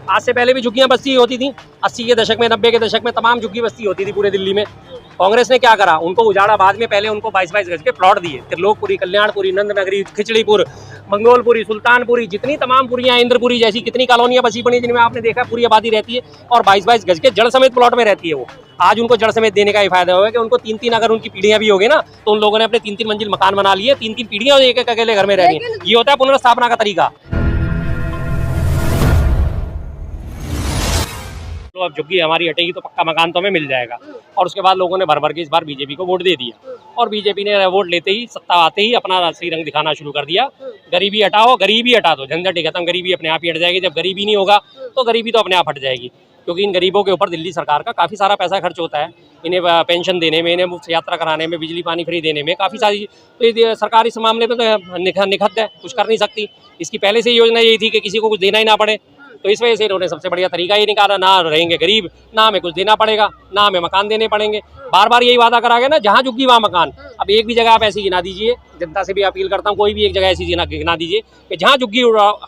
आज से पहले भी झुग्गियां बस्ती होती थी, 80 के दशक में, 90 के दशक में तमाम झुग्गी बस्ती होती थी पूरे दिल्ली में। कांग्रेस ने क्या करा, उनको उजाड़ा बाद में, पहले उनको 22-22 गज के प्लॉट दिए। त्रिलोकपुरी, कल्याणपुरी, नंदनगरी, खिचड़ीपुर, मंगोलपुरी, सुल्तानपुरी, जितनी तमाम पुरियां, इंद्रपुरी जैसी कितनी कॉलोनियां बसी पड़ी जिनमें आपने देखा पूरी आबादी रहती है और 22-22 गज के जड़ समेत प्लॉट में रहती है वो। आज उनको जड़ समेत देने का ये फायदा होगा कि उनको 3-3 अगर उनकी पीढ़ियां भी होगी ना तो उन लोगों ने अपने 3-3 मंजिल मकान बना लिए, 3-3 पीढ़ियां एक-एक अकेले घर में रह रही है। ये होता है पुनर्स्थापना का तरीका। तो अब झुग्गी हमारी हटेगी तो पक्का मकान तो हमें मिल जाएगा। और उसके बाद लोगों ने भर भर के इस बार बीजेपी को वोट दे दिया और बीजेपी ने वोट लेते ही, सत्ता आते ही अपना असली रंग दिखाना शुरू कर दिया। गरीबी हटाओ, गरीबी हटा दो, झंझट ही खत्म, गरीबी अपने आप ही हट जाएगी। जब गरीबी नहीं होगा तो गरीबी तो अपने आप हट जाएगी, क्योंकि इन गरीबों के ऊपर दिल्ली सरकार का काफ़ी सारा पैसा खर्च होता है। इन्हें पेंशन देने में, इन्हें मुफ्त यात्रा कराने में, बिजली पानी फ्री देने में काफ़ी सारी, तो सरकार इस मामले में तो निखत है, कुछ कर नहीं सकती। इसकी पहले से योजना यही थी कि किसी को कुछ देना ही ना पड़े, तो इस वजह से इन्होंने सबसे बढ़िया तरीका ये निकाला, ना रहेंगे गरीब, ना हमें कुछ देना पड़ेगा, ना हमें मकान देने पड़ेंगे। बार बार यही वादा करा गया ना, जहाँ झुग्गी वहाँ मकान। अब एक भी जगह आप ऐसी गिना दीजिए, जनता से भी अपील करता हूँ, कोई भी एक जगह ऐसी गिना दीजिए कि जहाँ झुग्गी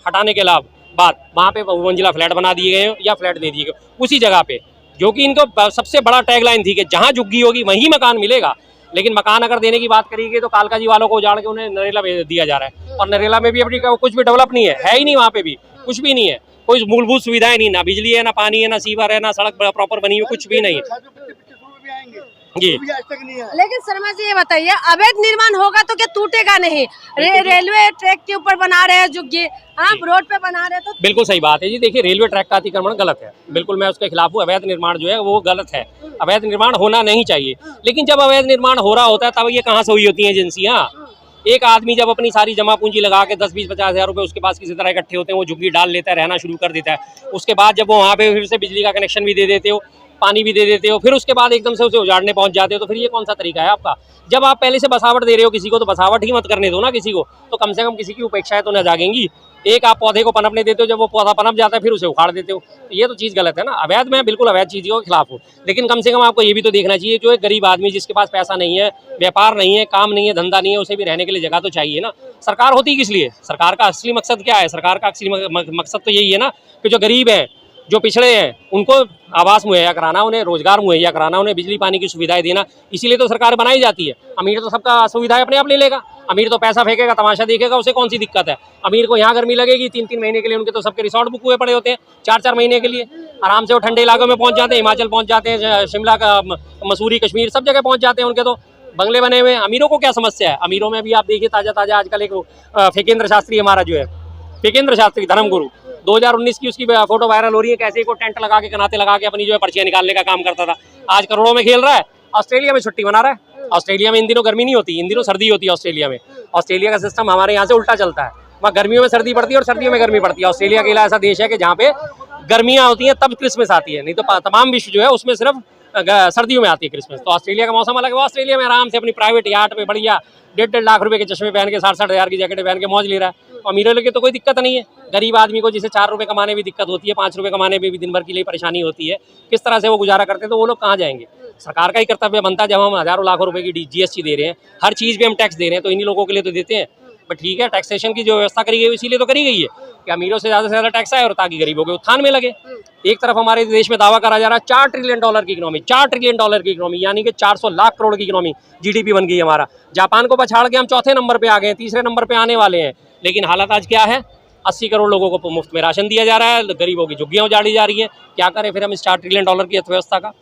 हटाने के बाद वहाँ पे मंजिला फ्लैट बना दिए गए या फ्लैट दे दिए गए उसी जगह पे, जो कि इनको सबसे बड़ा टैगलाइन थी कि जहाँ झुग्गी होगी वहीं मकान मिलेगा। लेकिन मकान अगर देने की बात करिए तो कालका जी वालों को उजाड़ के उन्हें नरेला भेज दिया जा रहा है, और नरेला में भी अपनी कुछ भी डेवलप नहीं है ही नहीं, वहाँ पे भी कुछ भी नहीं है, कोई मूलभूत सुविधाएं नहीं, ना बिजली है, ना पानी है, ना सीवर है, ना सड़क प्रॉपर बनी हुई, कुछ भी नहीं है जी। लेकिन शर्मा जी ये बताइए, अवैध निर्माण होगा तो क्या टूटेगा नहीं? रेलवे ट्रैक के ऊपर बना रहे हैं झुग्गी, आप रोड पे बना रहे हैं तो बिल्कुल सही बात है जी। देखिए, रेलवे ट्रैक का अतिक्रमण गलत है, बिल्कुल मैं उसके खिलाफ हूँ। अवैध निर्माण जो है वो गलत है, अवैध निर्माण होना नहीं चाहिए। लेकिन जब अवैध निर्माण हो रहा होता है तब ये कहाँ से हुई होती है एजेंसियाँ? एक आदमी जब अपनी सारी जमा पूंजी लगा के 10-20-50 हज़ार रुपए उसके पास किसी तरह इकट्ठे होते हैं, वो झुग्गी डाल लेता है, रहना शुरू कर देता है। उसके बाद जब वो वहाँ पे फिर से बिजली का कनेक्शन भी दे देते हो, पानी भी दे देते हो, फिर उसके बाद एकदम से उसे उजाड़ने पहुंच जाते हो, तो फिर ये कौन सा तरीका है आपका? जब आप पहले से बसावट दे रहे हो किसी को, तो बसावट ही मत करने दो ना किसी को, तो कम से कम किसी की उपेक्षाएं तो न जागेंगी। एक आप पौधे को पनपने देते हो, जब वो पौधा पनप जाता है फिर उसे उखाड़ देते हो, तो ये तो चीज़ गलत है ना। अवैध, मैं बिल्कुल अवैध चीज़ों के खिलाफ हूँ, लेकिन कम से कम आपको ये भी तो देखना चाहिए, जो एक गरीब आदमी जिसके पास पैसा नहीं है, व्यापार नहीं है, काम नहीं है, धंधा नहीं है, उसे भी रहने के लिए जगह तो चाहिए ना। सरकार होती किस लिए? सरकार का असली मकसद क्या है? सरकार का असली मकसद तो यही है ना कि जो गरीब हैं, जो पिछड़े हैं, उनको आवास मुहैया कराना, उन्हें रोजगार मुहैया कराना, उन्हें बिजली पानी की सुविधाएं देना। इसीलिए तो सरकार बनाई जाती है। अमीर तो सबका सुविधाएं अपने आप ले लेगा, अमीर तो पैसा फेंकेगा, तमाशा देखेगा, उसे कौन सी दिक्कत है? अमीर को यहाँ गर्मी लगेगी 3-3 महीने के लिए, उनके तो सबके रिसोर्ट बुक हुए पड़े होते हैं 4-4 महीने के लिए। आराम से वो ठंडे इलाकों में पहुँच जाते हैं, हिमाचल पहुँच जाते हैं, शिमला का, मसूरी, कश्मीर, सब जगह पहुँच जाते हैं, उनके तो बंगले बने हुए हैं। अमीरों को क्या समस्या है? अमीरों में भी आप देखिए ताज़ा आजकल एक फेकेंद्र शास्त्री, हमारा जो है फेकेंद्र शास्त्री धर्मगुरु, 2019 की उसकी फोटो वायरल हो रही है, कैसे को टेंट लगा के, कनाते लगा के अपनी जो है पर्चियां निकालने का काम करता था, आज करोड़ों में खेल रहा है, ऑस्ट्रेलिया में छुट्टी मना रहा है। ऑस्ट्रेलिया में इन दिनों गर्मी नहीं होती, इन दिनों सर्दी होती है ऑस्ट्रेलिया में। ऑस्ट्रेलिया का सिस्टम हमारे यहाँ से उल्टा चलता है, वहाँ गर्मियों में सर्दी पड़ती है और सर्दियों में गर्मी पड़ती है। ऑस्ट्रेलिया अकेला ऐसा देश है कि जहाँ पे गर्मियाँ होती हैं तब क्रिसमस आती है, नहीं तो तमाम विश्व जो है उसमें सिर्फ सर्दियों में आती है क्रिसमस। तो ऑस्ट्रेलिया का मौसम अलग है, ऑस्ट्रेलिया में आराम से अपनी प्राइवेट याट पे बढ़िया 1.5 लाख रुपए के चश्मे पहन के 60-60 हज़ार की जैकेट पहन के मौज ले रहा है। अमीरों के तो कोई दिक्कत नहीं है। गरीब आदमी को जिसे 4 रुपए कमाने में दिक्कत होती है, 5 रुपए कमाने में भी दिन भर के लिए परेशानी होती है, किस तरह से वो गुजारा करते हैं, तो वो लोग कहाँ जाएंगे? सरकार का ही कर्तव्य बनता है, जब हम हज़ारों लाखों रुपए की GST दे रहे हैं, हर चीज़ पे हम टैक्स दे रहे हैं, तो इन्हीं लोगों के लिए तो देते हैं। बट ठीक है, टैक्सेशन की जो व्यवस्था करी गई इसीलिए तो करी गई है कि अमीरों से ज़्यादा टैक्स आए और ताकि गरीबों के उत्थान में लगे। एक तरफ हमारे देश में दावा करा जा रहा है 4 ट्रिलियन डॉलर की इकोनॉमी, 4 ट्रिलियन डॉलर की इकोनॉमी, यानी कि 400 लाख करोड़ की इकोनॉमी, GDP बन गई हमारा। जापान को पछाड़ के हम चौथे नंबर पे आ गए, तीसरे नंबर पे आने वाले हैं। लेकिन हालत आज क्या है? 80 करोड़ लोगों को मुफ्त में राशन दिया जा रहा है, गरीबों की झुग्गियां उजाड़ी जा रही है। क्या करें फिर हम इस 4 ट्रिलियन डॉलर की अर्थव्यवस्था का?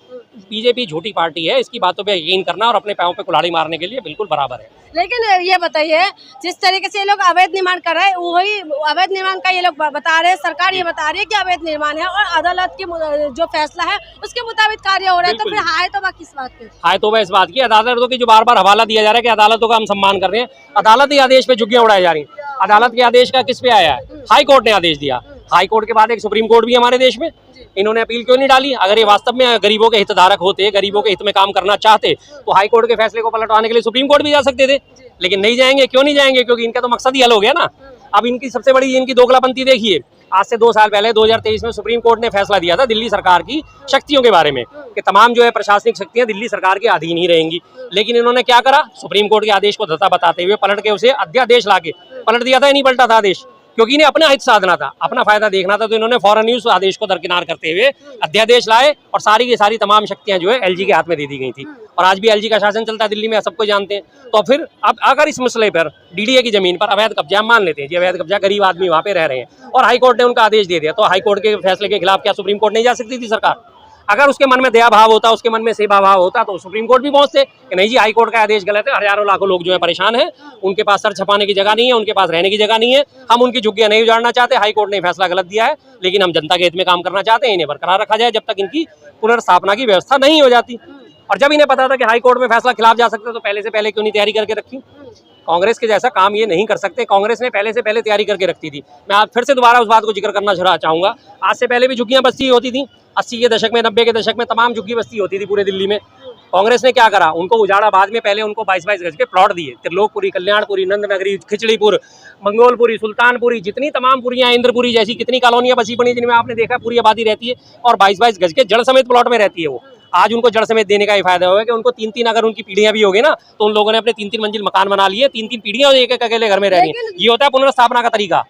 बीजेपी झूठी पार्टी है, इसकी बातों पे यकीन करना और अपने पैरों पे कुल्हाड़ी मारने के लिए बिल्कुल बराबर है। लेकिन ये बताइए, जिस तरीके से ये लोग अवैध निर्माण कर रहे हैं, वही अवैध निर्माण का ये लोग बता रहे हैं, सरकार ये बता रही है कि अवैध निर्माण है, और अदालत की जो फैसला है उसके मुताबिक कार्य हो रहा है, तो फिर हाय तौबा किस बात पे? हाय तौबा इस बात की, अदालतों की जो बार बार हवाला दिया जा रहा है कि अदालतों का हम सम्मान कर रहे हैं, अदालत ही आदेश पे झुग्गियां उड़ाई जा रही हैं। अदालत के आदेश का किस पे आया है? हाई कोर्ट ने आदेश दिया। हाई कोर्ट के बाद एक सुप्रीम कोर्ट भी हमारे देश में, इन्होंने अपील क्यों नहीं डाली? अगर ये वास्तव में गरीबों के हितधारक होते, गरीबों के हित में काम करना चाहते, तो हाई कोर्ट के फैसले को पलटवाने के लिए सुप्रीम कोर्ट भी जा सकते थे। लेकिन नहीं जाएंगे। क्यों नहीं जाएंगे? क्योंकि इनका तो मकसद ही हल हो गया ना। अब इनकी सबसे बड़ी इनकी दोगलापंती देखिए, आज से 2 साल पहले 2023 में सुप्रीम कोर्ट ने फैसला दिया था दिल्ली सरकार की शक्तियों के बारे में कि तमाम जो है प्रशासनिक शक्तियां दिल्ली सरकार के अधीन ही रहेंगी। लेकिन इन्होंने क्या करा? सुप्रीम कोर्ट के आदेश को धता बताते हुए पलट के उसे अध्यादेश लाके पलट दिया था, नहीं पलटा था आदेश। क्योंकि इन्हें अपना हित साधना था, अपना फायदा देखना था, तो इन्होंने फौरन ही उस आदेश को दरकिनार करते हुए अध्यादेश लाए और सारी की सारी तमाम शक्तियां जो है एलजी के हाथ में दे दी गई थी। और आज भी एलजी का शासन चलता है दिल्ली में, सबको जानते हैं। तो फिर अब अगर इस मसले पर डीडीए की जमीन पर अवैध कब्जा मान लेते हैं, अवैध कब्जा, गरीब आदमी वहां पे रह रहे हैं और हाईकोर्ट ने उनका आदेश दे दिया, तो हाईकोर्ट के फैसले के खिलाफ क्या सुप्रीम कोर्ट नहीं जा सकती थी सरकार? अगर उसके मन में दया भाव होता, उसके मन में सेवा भाव होता, तो सुप्रीम कोर्ट भी पहुंचते कि नहीं जी हाई कोर्ट का आदेश गलत है, हजारों लाखों लोग जो है परेशान हैं, उनके पास सर छपाने की जगह नहीं है, उनके पास रहने की जगह नहीं है, हम उनकी झुग्गियां नहीं उजाड़ना चाहते, हाई कोर्ट ने फैसला गलत दिया है, लेकिन हम जनता के हित में काम करना चाहते हैं, इन्हें बरकरार रखा जाए जब तक इनकी पुनर्स्थापना की व्यवस्था नहीं हो जाती। और जब इन्हें पता था कि हाई कोर्ट में फैसला खिलाफ जा सकता, तो पहले से पहले क्यों नहीं तैयारी करके रखी? कांग्रेस के जैसा काम ये नहीं कर सकते, कांग्रेस ने पहले से पहले तैयारी करके रखती थी। मैं आज फिर से दोबारा उस बात को जिक्र करना चाहूंगा, आज से पहले भी झुग्गियां बस्ती होती थी, 80 के दशक में, 90 के दशक में तमाम झुग्गी बस्ती होती थी पूरे दिल्ली में। कांग्रेस ने क्या करा? उनको उजाड़ा बाद में, पहले उनको 22-22 गज के प्लॉट दिए। त्रिलोकपुरी, कल्याणपुरी, नंदनगरी, खिचड़ीपुर, मंगोलपुरी, सुल्तानपुरी, जितनी तमाम पुरियां, इंद्रपुरी जैसी कितनी कॉलोनियां बसी पड़ी जिनमें आपने देखा पूरी आबादी रहती है और 22-22 गज के जड़ समेत प्लॉट में रहती है वो। आज उनको जड़ समेत देने का ही फायदा होगा कि उनको 3-3 अगर उनकी पीढ़ियां भी होगी ना, तो उन लोगों ने अपने 3-3 मंजिल मकान बना लिए, 3-3 पीढ़ियां एक एक अकेले घर में रह रही है। ये होता है पुनर्स्थापना का तरीका।